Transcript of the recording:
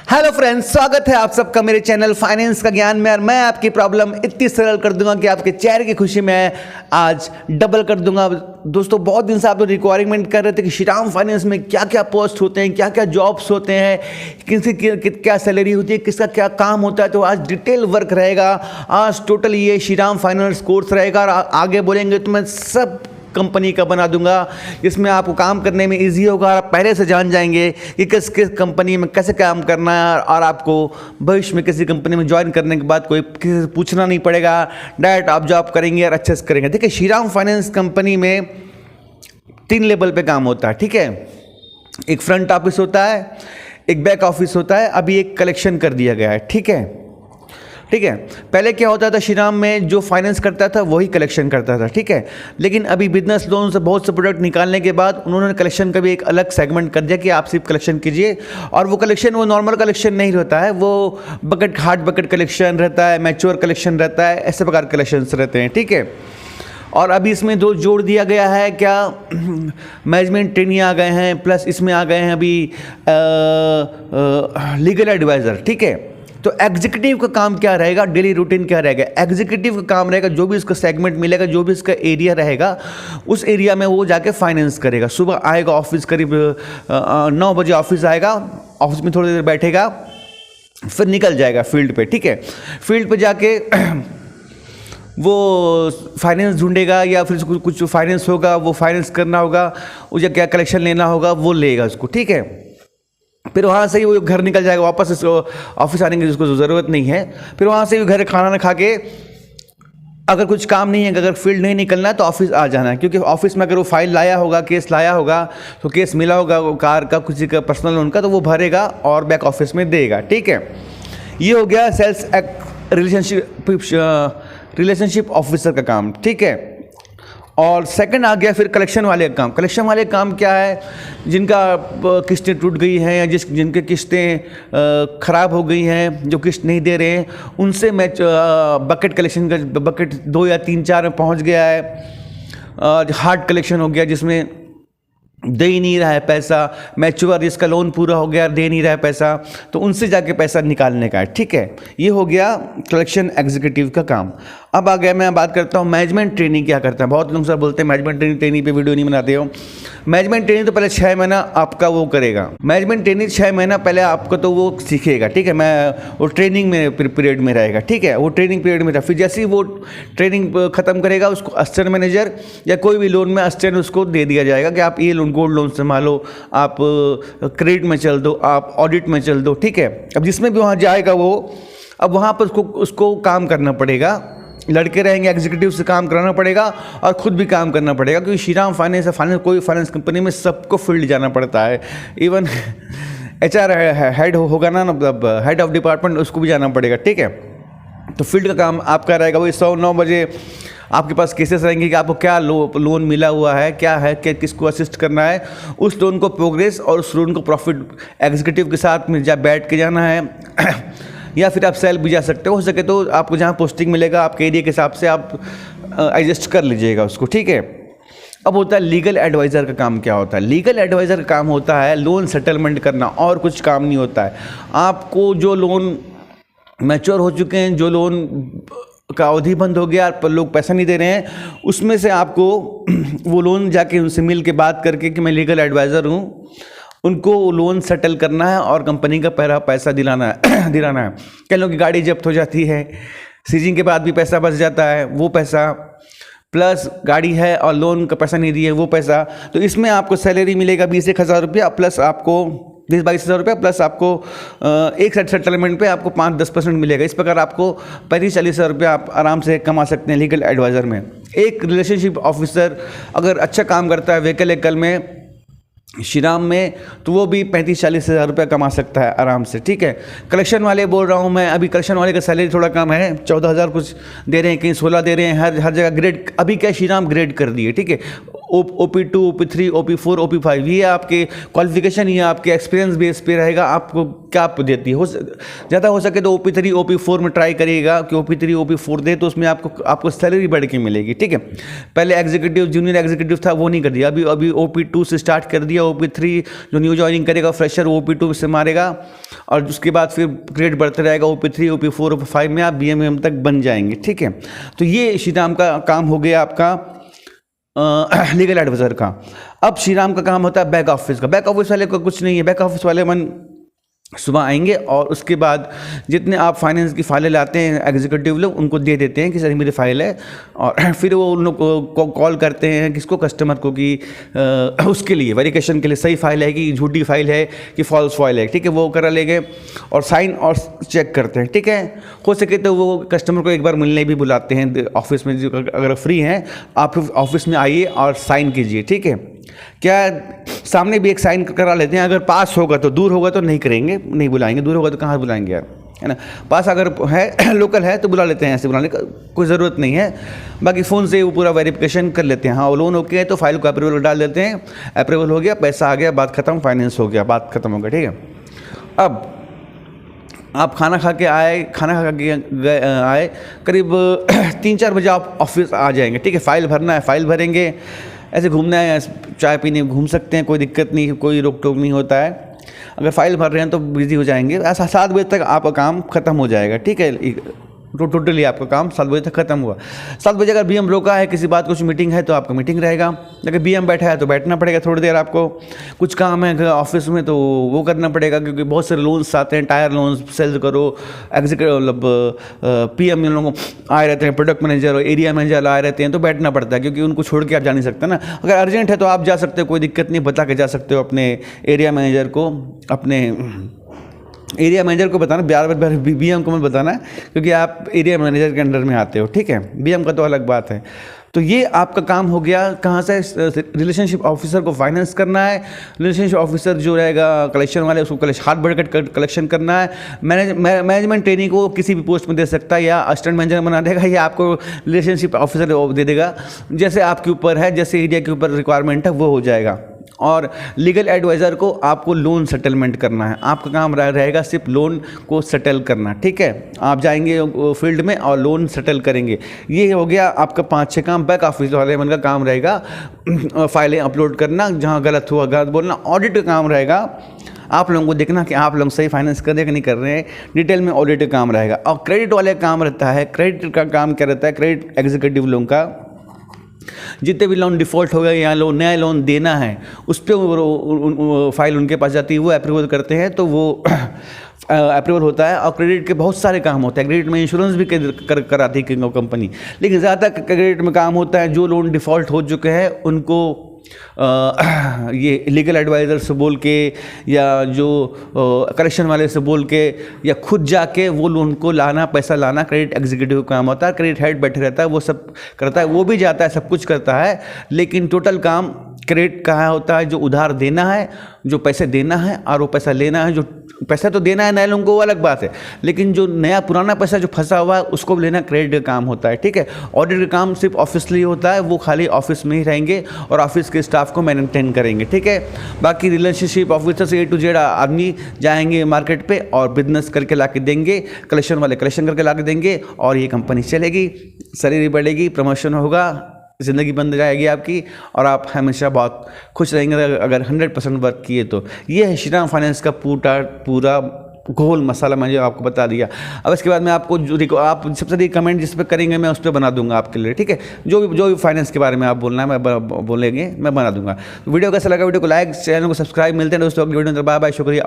Hello friends, स्वागत है आप सबका मेरे चैनल फाइनेंस का ज्ञान में। और मैं आपकी प्रॉब्लम इतनी सरल कर दूंगा कि आपके चेहरे की खुशी में आज डबल कर दूंगा। दोस्तों, बहुत दिन से आप लोग रिक्वायरमेंट कर रहे थे कि श्रीराम फाइनेंस में क्या क्या पोस्ट होते हैं, क्या क्या जॉब्स होते हैं, किसी की क्या सैलरी होती है, किसका क्या काम होता है। तो आज डिटेल वर्क रहेगा। आज टोटल ये श्रीराम फाइनेंस कोर्स रहेगा और आगे बोलेंगे तो मैं सब कंपनी का बना दूंगा, जिसमें आपको काम करने में इजी होगा। आप पहले से जान जाएंगे कि किस किस कंपनी में कैसे काम करना है और आपको भविष्य में किसी कंपनी में ज्वाइन करने के बाद कोई किसी से पूछना नहीं पड़ेगा। डायरेक्ट आप जॉब करेंगे और अच्छे से करेंगे। देखिए, श्रीराम फाइनेंस कंपनी में 3 लेवल पे काम होता है, ठीक है। एक फ्रंट ऑफिस होता है, एक बैक ऑफिस होता है, अभी एक कलेक्शन कर दिया गया है, ठीक है। पहले क्या होता था, श्रीराम में जो फाइनेंस करता था वही कलेक्शन करता था, ठीक है। लेकिन अभी बिजनेस लोन से बहुत से प्रोडक्ट निकालने के बाद उन्होंने कलेक्शन का भी एक अलग सेगमेंट कर दिया कि आप सिर्फ कलेक्शन कीजिए। और वो कलेक्शन वो नॉर्मल कलेक्शन नहीं रहता है, वो बकेट हार्ड बकेट कलेक्शन रहता है, मैच्योर कलेक्शन रहता है, ऐसे प्रकार के कलेक्शन रहते हैं, ठीक है। और अभी इसमें 2 जोड़ दिया गया है, क्या मैनेजमेंट ट्रेनी आ गए हैं, प्लस इसमें आ गए हैं अभी लीगल एडवाइज़र, ठीक है। तो एग्जीक्यूटिव का काम क्या रहेगा, डेली रूटीन क्या रहेगा। एग्जीक्यूटिव का काम रहेगा, जो भी उसका सेगमेंट मिलेगा, जो भी उसका एरिया रहेगा, उस एरिया में वो जाके फाइनेंस करेगा। सुबह आएगा ऑफिस, करीब 9 बजे ऑफिस आएगा, ऑफिस में थोड़ी देर बैठेगा, फिर निकल जाएगा फील्ड पे, ठीक है। फील्ड पे जाके वो फाइनेंस ढूंढेगा, या फिर कुछ फाइनेंस होगा वो फाइनेंस करना होगा, उसे क्या कलेक्शन लेना होगा वो लेगा उसको, ठीक है। फिर वहाँ से ही वो घर निकल जाएगा वापस, इसको ऑफिस आने की उसको ज़रूरत नहीं है। फिर वहाँ से भी घर खाना ना खा के, अगर कुछ काम नहीं है, अगर फील्ड नहीं निकलना है तो ऑफिस आ जाना है। क्योंकि ऑफिस में अगर वो फाइल लाया होगा, केस लाया होगा, तो केस मिला होगा कार का, किसी का पर्सनल लोन का, तो वो भरेगा और बैक ऑफिस में देगा, ठीक है। ये हो गया सेल्स रिलेशनशिप ऑफिसर का काम, ठीक है। और सेकंड आ गया फिर कलेक्शन वाले का काम। कलेक्शन वाले काम क्या है, जिनका किस्तें टूट गई हैं या जिनके किस्तें ख़राब हो गई हैं, जो किस्त नहीं दे रहे हैं, उनसे मैं बकेट कलेक्शन का, बकेट 2 या 3 4 में पहुंच गया है। हार्ड कलेक्शन हो गया, जिसमें दे ही नहीं रहा है पैसा, मैच्योर जिसका लोन पूरा हो गया, दे नहीं रहा है पैसा, तो उनसे जाके पैसा निकालने का है, ठीक है। ये हो गया कलेक्शन एग्जीक्यूटिव का काम। अब आ गया, मैं बात करता हूँ मैनेजमेंट ट्रेनिंग क्या करता है। बहुत लोग सर बोलते हैं मैनेजमेंट ट्रेनिंग पे वीडियो नहीं बनाते हो। मैनेजमेंट ट्रेनिंग तो पहले 6 महीना आपका वो करेगा। मैनेजमेंट ट्रेनिंग 6 महीना पहले आपको तो वो सीखेगा, ठीक है। मैं वो ट्रेनिंग में पीरियड में रहेगा, ठीक है। वो ट्रेनिंग पीरियड में था, फिर जैसे ही वो ट्रेनिंग खत्म करेगा, उसको असिस्टेंट मैनेजर या कोई भी लोन में असिस्टेंट उसको दे दिया जाएगा कि आप ये लोन, गोल्ड लोन संभालो, आप क्रेडिट में चल दो, आप ऑडिट में चल दो, ठीक है। अब जिसमें भी वहाँ जाएगा वो, अब वहाँ पर उसको काम करना पड़ेगा। लड़के रहेंगे, एग्जीक्यूटिव से काम कराना पड़ेगा और खुद भी काम करना पड़ेगा। क्योंकि श्रीराम फाइनेंस कोई फाइनेंस कंपनी में सबको फील्ड जाना पड़ता है। इवन HR हेड होगा ना, मतलब हेड ऑफ डिपार्टमेंट, उसको भी जाना पड़ेगा, ठीक है। तो फील्ड का काम आपका रहेगा। वही 9 बजे आपके पास केसेस रहेंगे कि आपको क्या लोन मिला हुआ है, क्या है, किसको असिस्ट करना है, उस लोन को प्रोग्रेस और उस लोन को प्रॉफिट एग्जीक्यूटिव के साथ में बैठ के जाना है। या फिर आप सेल भी जा सकते हो सके तो आपको जहाँ पोस्टिंग मिलेगा आपके एरिया के हिसाब से आप एडजस्ट कर लीजिएगा उसको, ठीक है। अब होता है लीगल एडवाइज़र का काम। क्या होता है लीगल एडवाइज़र का काम? होता है लोन सेटलमेंट करना, और कुछ काम नहीं होता है। आपको जो लोन मैच्योर हो चुके हैं, जो लोन का अवधि बंद हो गया पर लोग पैसा नहीं दे रहे हैं, उसमें से आपको वो लोन जाके उनसे मिल के बात करके कि मैं लीगल एडवाइज़र हूँ, उनको लोन सेटल करना है और कंपनी का पहला पैसा दिलाना है। कई लोगों की गाड़ी जब्त हो जाती है, सीजिंग के बाद भी पैसा बच जाता है, वो पैसा प्लस गाड़ी है और लोन का पैसा नहीं दिए वो पैसा। तो इसमें आपको सैलरी मिलेगा 20-21 हज़ार रुपया, प्लस आपको 20-22 हज़ार रुपया, प्लस आपको एक सेटलमेंट पे आपको 5-10% मिलेगा। इस प्रकार आपको 35-40 हज़ार रुपया आप आराम से कमा सकते हैं लीगल एडवाइज़र में। एक रिलेशनशिप ऑफिसर अगर अच्छा काम करता है व्हीकल में, श्रीराम में, तो वो भी 35-40 हज़ार रुपये कमा सकता है आराम से, ठीक है। कलेक्शन वाले बोल रहा हूँ मैं, अभी कलेक्शन वाले का सैलरी थोड़ा कम है, 14 हज़ार कुछ दे रहे हैं, कहीं 16 दे रहे हैं, हर जगह ग्रेड। अभी क्या श्रीराम ग्रेड कर दिए, ठीक है। OP2, OP3, OP4, OP5, ये आपके क्वालिफिकेशन, ये आपके एक्सपीरियंस बेस पे रहेगा आपको क्या आप देती है। ज़्यादा हो सके तो OP3, OP4 में ट्राई करिएगा कि OP3, OP4 दे तो उसमें आपको सैलरी बढ़ के मिलेगी, ठीक है। पहले एग्जीक्यूटिव, जूनियर एग्जीक्यूटिव था वो नहीं कर दिया, अभी OP2 से स्टार्ट कर दिया। OP3 जो न्यू ज्वाइनिंग करेगा फ्रेशर वो OP2 से मारेगा और उसके बाद फिर ग्रेड बढ़ते रहेगा। OP3, OP4, OP5 में आप BM तक बन जाएंगे, ठीक है। तो ये श्रीराम का काम हो गया आपका लीगल एडवाइजर का। अब श्रीराम का काम होता है बैक ऑफिस का। बैक ऑफिस वाले को कुछ नहीं है, बैक ऑफिस वाले सुबह आएंगे और उसके बाद जितने आप फाइनेंस की फाइलें लाते हैं एग्जीक्यूटिव लोग उनको दे देते हैं कि सर मेरी फाइल है, और फिर वो उन लोग को कॉल करते हैं किसको, कस्टमर को, कि उसके लिए वेरिफिकेशन के लिए सही फाइल है कि झूठी फाइल है कि फॉल्स फाइल है, ठीक है। वो करा लेंगे और साइन और चेक करते हैं, ठीक है। हो सके तो वो कस्टमर को एक बार मिलने भी बुलाते हैं ऑफिस में, जो अगर फ्री हैं आप ऑफिस में आइए और साइन कीजिए, ठीक है। क्या सामने भी एक साइन करा लेते हैं, अगर पास होगा तो, दूर होगा तो नहीं करेंगे, नहीं बुलाएंगे, दूर होगा तो कहाँ बुलाएंगे यार, है ना। पास अगर है लोकल है तो बुला लेते हैं, ऐसे बुलाने का कोई ज़रूरत नहीं है। बाकी फ़ोन से वो पूरा वेरिफिकेशन कर लेते हैं। हाँ लोन ओके है तो फाइल को अप्रूवल डाल देते हैं, अप्रूवल हो गया, पैसा आ गया, बात खत्म, फाइनेंस हो गया, बात खत्म हो गया, ठीक है। अब आप खाना खा के आए करीब 3-4 बजे आप ऑफिस आ जाएंगे, ठीक है। फाइल भरना है, फाइल भरेंगे, ऐसे घूमना है, चाय पीने घूम सकते हैं, कोई दिक्कत नहीं, कोई रोक टोक नहीं होता है। अगर फाइल भर रहे हैं तो बिजी हो जाएंगे, ऐसा 7 बजे तक आपका काम खत्म हो जाएगा, ठीक है। टोटली आपका काम 7 बजे तक खत्म हुआ। 7 बजे अगर BM रोका है, किसी बात कुछ मीटिंग है तो आपका मीटिंग रहेगा, अगर BM बैठा है तो बैठना पड़ेगा थोड़ी देर, आपको कुछ काम है ऑफिस में तो वो करना पड़ेगा, क्योंकि बहुत सारे लोन्स आते हैं, टायर लोन्स सेल करो, एग्जीक्यूटिव मतलब PM इन लोगों आए रहते हैं, प्रोडक्ट मैनेजर और एरिया मैनेजर आए रहते हैं, तो बैठना पड़ता है, क्योंकि उनको छोड़ के आप जा नहीं सकते ना। अगर अर्जेंट है तो आप जा सकते हो, कोई दिक्कत नहीं, बता के जा सकते हो अपने एरिया मैनेजर को, अपने एरिया मैनेजर को बताना, बार BM को मत बताना, क्योंकि आप एरिया मैनेजर के अंडर में आते हो, ठीक है। BM का तो अलग बात है। तो ये आपका काम हो गया, कहाँ से, रिलेशनशिप ऑफिसर को फाइनेंस करना है, रिलेशनशिप ऑफिसर जो रहेगा कलेक्शन वाले उसको हाथ बढ़कर कलेक्शन करना है, मैनेजमेंट ट्रेनिंग को किसी भी पोस्ट में दे सकता है, या असिस्टेंट मैनेजर बना देगा, या आपको रिलेशनशिप ऑफिसर दे देगा, जैसे आपके ऊपर है, जैसे एरिया के ऊपर रिक्वायरमेंट है वो हो जाएगा। और लीगल एडवाइज़र को आपको लोन सेटलमेंट करना है, आपका काम रहेगा सिर्फ लोन को सेटल करना, ठीक है। आप जाएंगे फील्ड में और लोन सेटल करेंगे। ये हो गया आपका 5-6 काम। बैक ऑफिस वाले मन का काम रहेगा फाइलें अपलोड करना, जहाँ गलत हुआ गलत बोलना। ऑडिट का काम रहेगा आप लोगों को देखना कि आप लोग सही फाइनेंस कर रहे हैं कि नहीं कर रहे हैं, डिटेल में ऑडिट का काम रहेगा। और क्रेडिट वाले का काम रहता है, क्रेडिट का काम क्या रहता है, क्रेडिट एग्जीक्यूटिव लोगों का जितने भी लोन डिफ़ॉल्ट हो गए या नया लोन देना है उस पर फाइल उनके पास जाती है, वो अप्रूवल करते हैं, तो वो अप्रूवल होता है। और क्रेडिट के बहुत सारे काम होते हैं, क्रेडिट में इंश्योरेंस भी कराती है कंपनी, लेकिन ज़्यादातर क्रेडिट में काम होता है जो लोन डिफ़ॉल्ट हो चुके हैं उनको ये लीगल एडवाइज़र से बोल के, या जो कलेक्शन वाले से बोल के, या खुद जाके वो लोन को लाना, पैसा लाना क्रेडिट एग्जीक्यूटिव का काम होता है। क्रेडिट हेड बैठे रहता है, वो सब करता है, वो भी जाता है, सब कुछ करता है, लेकिन टोटल काम क्रेडिट का होता है, जो उधार देना है, जो पैसे देना है और वो पैसा लेना है। जो पैसा तो देना है नए लोगों को वो अलग बात है, लेकिन जो नया पुराना पैसा जो फंसा हुआ है उसको लेना क्रेडिट का काम होता है, ठीक है। ऑडिट का काम सिर्फ ऑफिस लिए होता है, वो खाली ऑफिस में ही रहेंगे और ऑफिस के स्टाफ को मेंटेन करेंगे, ठीक है। बाकी रिलेशनशिप ऑफिसर से A to Z आदमी जाएंगे मार्केट पे और बिजनेस करके ला के देंगे, कलेक्शन वाले कलेक्शन करके ला के देंगे, और ये कंपनी चलेगी, सैलरी बढ़ेगी, प्रमोशन होगा, ज़िंदगी बन जाएगी आपकी, और आप हमेशा बहुत खुश रहेंगे अगर 100% वर्क किए तो। ये है श्रीराम फाइनेंस का पूरा घोल मसाला मैंने आपको बता दिया। अब इसके बाद मैं आपको आप सबसे अधिक कमेंट जिस पे करेंगे मैं उस पर बना दूंगा आपके लिए, ठीक है। जो भी फाइनेंस के बारे में आप बोलना है मैं बोलेंगे, मैं बना दूंगा। वीडियो कैसा लगा, वीडियो को लाइक, चैनल को सब्सक्राइब। मिलते हैं दोस्तों अगली वीडियो में, बाय बाय, शुक्रिया।